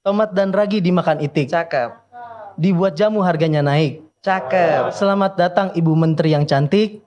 Tomat dan ragi dimakan itik. Cakep. Dibuat jamu harganya naik. Cakep. Selamat datang Ibu Menteri yang cantik.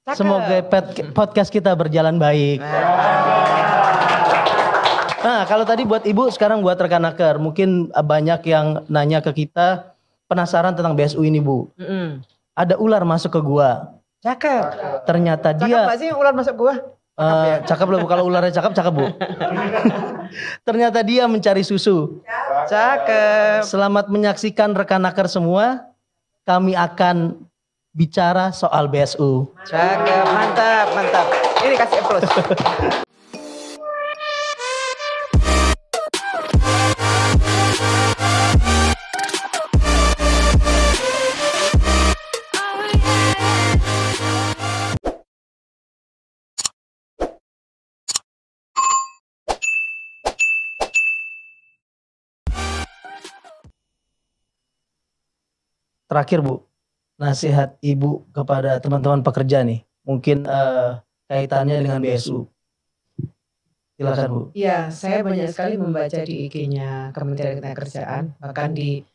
Cakep. Semoga podcast kita berjalan baik. Nah, kalau tadi buat Ibu, sekarang buat rekan Naker. Mungkin banyak yang nanya ke kita, penasaran tentang BSU ini, Bu. Ada ular masuk ke gua. Cakep. Ternyata Cakep dia... gak sih ular masuk gua? Cakep loh, kalau ularnya cakep Bu. Ternyata dia mencari susu. Cakep. Selamat menyaksikan rekan Naker semua. Kami akan bicara soal BSU. Cakep, mantap, mantap. Ini kasih applause. Terakhir Bu, nasihat Ibu kepada teman-teman pekerja nih, mungkin kaitannya dengan BSU. Silakan Bu. Iya, saya banyak sekali membaca di IG-nya Kementerian Ketenagakerjaan, bahkan di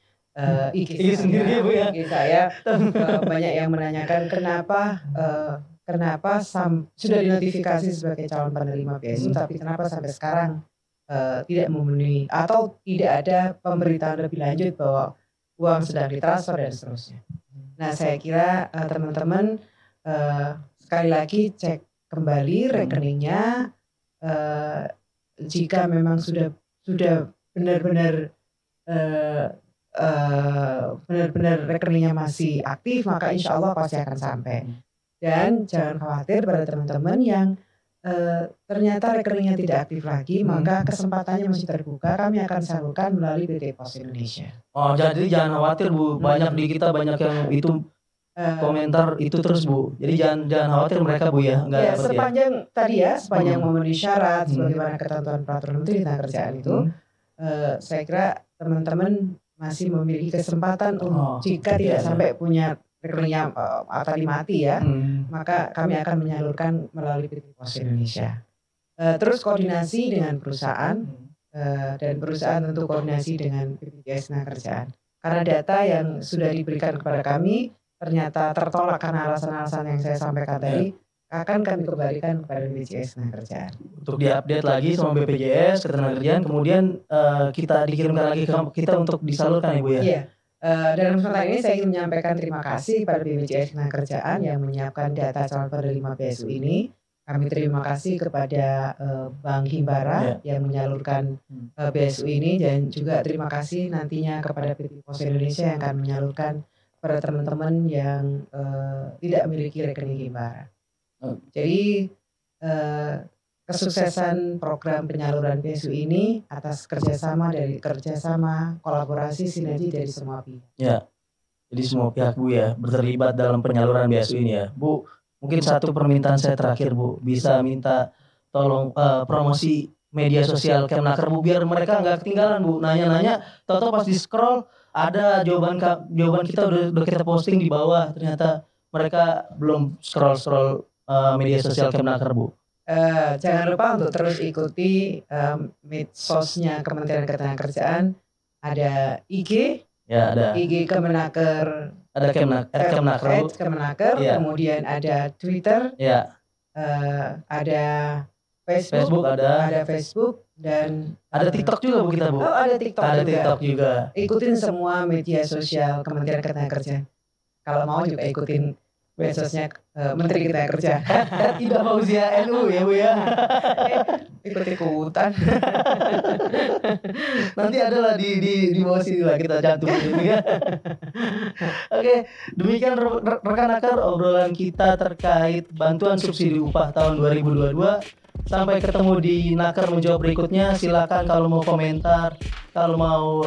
IG sendiri Bu ya. IG saya banyak yang menanyakan kenapa sudah dinotifikasi sebagai calon penerima BSU, tapi kenapa sampai sekarang tidak memenuhi atau tidak ada pemberitahuan lebih lanjut bahwa uang sedang ditransfer dan seterusnya. Nah, saya kira teman-teman sekali lagi cek kembali rekeningnya. Jika memang sudah benar-benar rekeningnya masih aktif, maka insya Allah pasti akan sampai. Dan jangan khawatir pada teman-teman yang ternyata rekeningnya tidak aktif lagi, maka kesempatannya masih terbuka. Kami akan salurkan melalui PT Pos Indonesia. Oh, jadi jangan khawatir Bu, banyak di kita banyak yang itu komentar itu terus Bu. Jadi jangan khawatir mereka Bu ya. Ya, sepanjang memenuhi syarat sebagaimana ketentuan peraturan Menteri Ketenagakerjaan itu, saya kira teman-teman masih memiliki kesempatan untuk jika tidak sampai punya rekeningnya tadi mati ya, maka kami akan menyalurkan melalui PT Pos Indonesia. Terus koordinasi dengan perusahaan dan perusahaan tentu koordinasi dengan BPJS Ketenagakerjaan. Karena data yang sudah diberikan kepada kami ternyata tertolak karena alasan-alasan yang saya sampaikan tadi, akan kami kembalikan kepada BPJS Ketenagakerjaan. Untuk diupdate lagi sama BPJS Ketenagakerjaan, kemudian kita dikirimkan lagi ke kita untuk disalurkan ya Bu ya. Iya. Dalam kesempatan ini saya ingin menyampaikan terima kasih pada BPJS Ketenagakerjaan yang menyiapkan data calon penerima BSU ini. Kami terima kasih kepada Bank Himbara yang menyalurkan BSU ini, dan juga terima kasih nantinya kepada PT Pos Indonesia yang akan menyalurkan pada teman-teman yang tidak memiliki rekening Himbara. Jadi kesuksesan program penyaluran BSU ini atas kerjasama kolaborasi sinergi dari semua pihak. Ya, jadi semua pihak Bu ya terlibat dalam penyaluran BSU ini ya Bu. Mungkin satu permintaan saya terakhir Bu, bisa minta tolong promosi media sosial Kemnaker Bu, biar mereka nggak ketinggalan Bu, nanya-nanya, tahu-tahu pas di scroll ada jawaban kita udah kita posting di bawah, ternyata mereka belum scroll media sosial Kemnaker Bu. Jangan lupa untuk terus ikuti medsosnya Kementerian Ketenagakerjaan. Ada IG, ya ada IG Kemenaker, ada Kemenaker, ya. Kemudian ada Twitter, ya. Ada Facebook, ada Facebook, dan ada TikTok juga Bu kita Bu. Oh, ada TikTok juga. Ikutin semua media sosial Kementerian Ketenagakerjaan. Kalau mau juga ikutin medsosnya Menteri Ketenagakerjaan. Tidak Fauzia NU ya Bu ya. Ikut-ikutan. Nanti adalah di bawah sini lah kita cantumin ya. Oke, demikian rekan Naker obrolan kita terkait bantuan subsidi upah tahun 2022. Sampai ketemu di Naker menjawab berikutnya. Silakan kalau mau komentar, kalau mau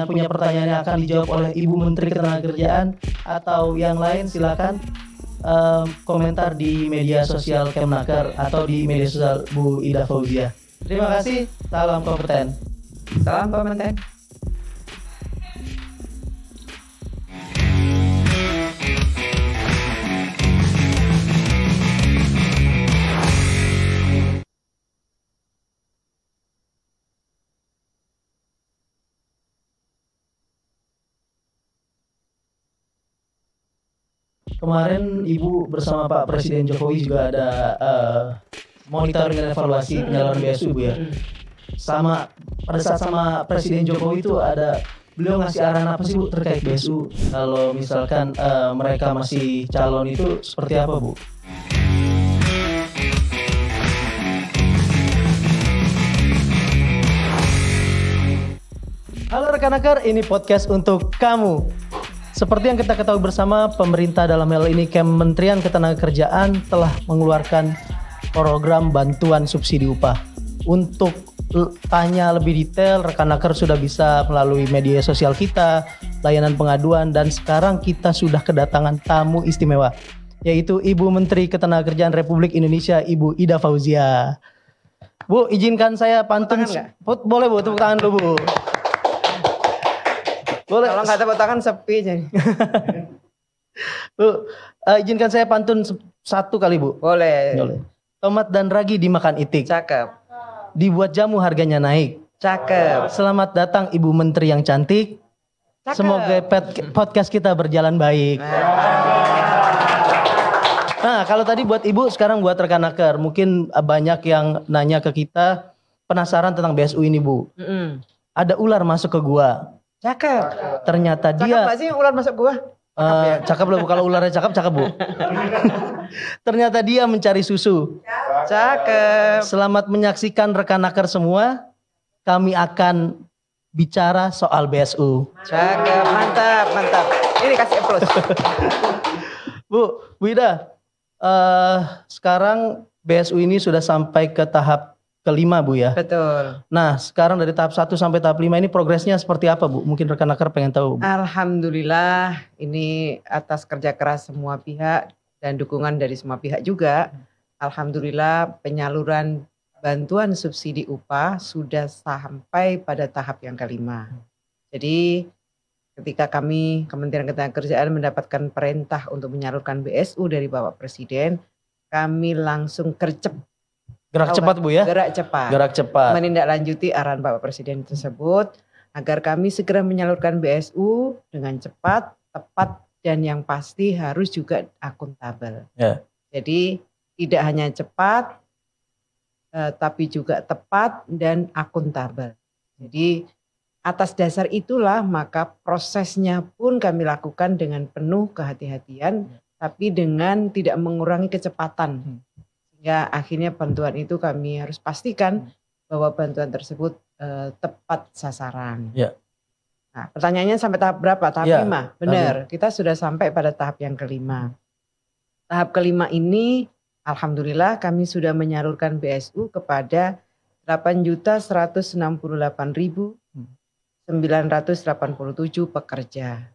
punya pertanyaan yang akan dijawab oleh Ibu Menteri Ketenagakerjaan atau yang lain, silakan komentar di media sosial Kemnaker atau di media sosial Bu Ida Fauzia. Terima kasih, salam kompeten. Salam kompeten. kemarin Ibu bersama Pak Presiden Jokowi juga ada monitoring dan evaluasi penyaluran BSU Bu ya. Pada saat sama Presiden Jokowi itu beliau ngasih arahan apa sih Bu terkait BSU? Kalau misalkan mereka masih calon itu seperti apa Bu? Halo rekan-rekan, ini podcast untuk kamu. Seperti yang kita ketahui bersama, pemerintah dalam hal ini Kementerian Ketenagakerjaan telah mengeluarkan program bantuan subsidi upah. Untuk tanya lebih detail, rekan-rekan sudah bisa melalui media sosial kita, layanan pengaduan, dan sekarang kita sudah kedatangan tamu istimewa, yaitu Ibu Menteri Ketenagakerjaan Republik Indonesia, Ibu Ida Fauzia. Bu, izinkan saya pantun. Boleh Bu, tepuk tangan dulu Bu. Boleh. Kalau nggak tepuk tangan sepi jadi. Bu, izinkan saya pantun satu kali Bu. Boleh. Tomat dan ragi dimakan itik. Cakep. Dibuat jamu harganya naik. Cakep. Selamat datang Ibu Menteri yang cantik. Cakep. Semoga podcast kita berjalan baik. Nah, kalau tadi buat Ibu, sekarang buat rekan-rekan. Mungkin banyak yang nanya ke kita, penasaran tentang BSU ini Bu. Ada ular masuk ke gua. Cakep. Ternyata Cakep dia. nggak sih ular masuk gua? Cakep loh Bu. Kalau ularnya cakep Bu. Ternyata dia mencari susu. Cakep. Selamat menyaksikan rekan-rekan semua. Kami akan bicara soal BSU. Cakep, mantap. Ini kasih applause. Bu Ida, sekarang BSU ini sudah sampai ke tahap kelima Bu ya. Betul. Nah sekarang dari tahap 1 sampai tahap 5 ini progresnya seperti apa Bu? Mungkin rekan-rekan pengen tahu Bu. Alhamdulillah ini atas kerja keras semua pihak dan dukungan dari semua pihak juga. Alhamdulillah penyaluran bantuan subsidi upah sudah sampai pada tahap yang kelima. Jadi ketika kami Kementerian Ketenagakerjaan mendapatkan perintah untuk menyalurkan BSU dari Bapak Presiden, kami langsung Gerak cepat Bu ya. Gerak cepat. Menindaklanjuti arahan Bapak Presiden tersebut agar kami segera menyalurkan BSU dengan cepat, tepat, dan yang pasti harus juga akuntabel. Ya. Jadi tidak hanya cepat, tapi juga tepat dan akuntabel. Jadi atas dasar itulah maka prosesnya pun kami lakukan dengan penuh kehati-hatian, tapi dengan tidak mengurangi kecepatan. Sehingga akhirnya bantuan itu kami harus pastikan bahwa bantuan tersebut tepat sasaran. Ya. Nah, pertanyaannya sampai tahap berapa? Tahap 5. Benar, kita sudah sampai pada tahap yang kelima. Tahap kelima ini alhamdulillah kami sudah menyalurkan BSU kepada 8.168.987 pekerja.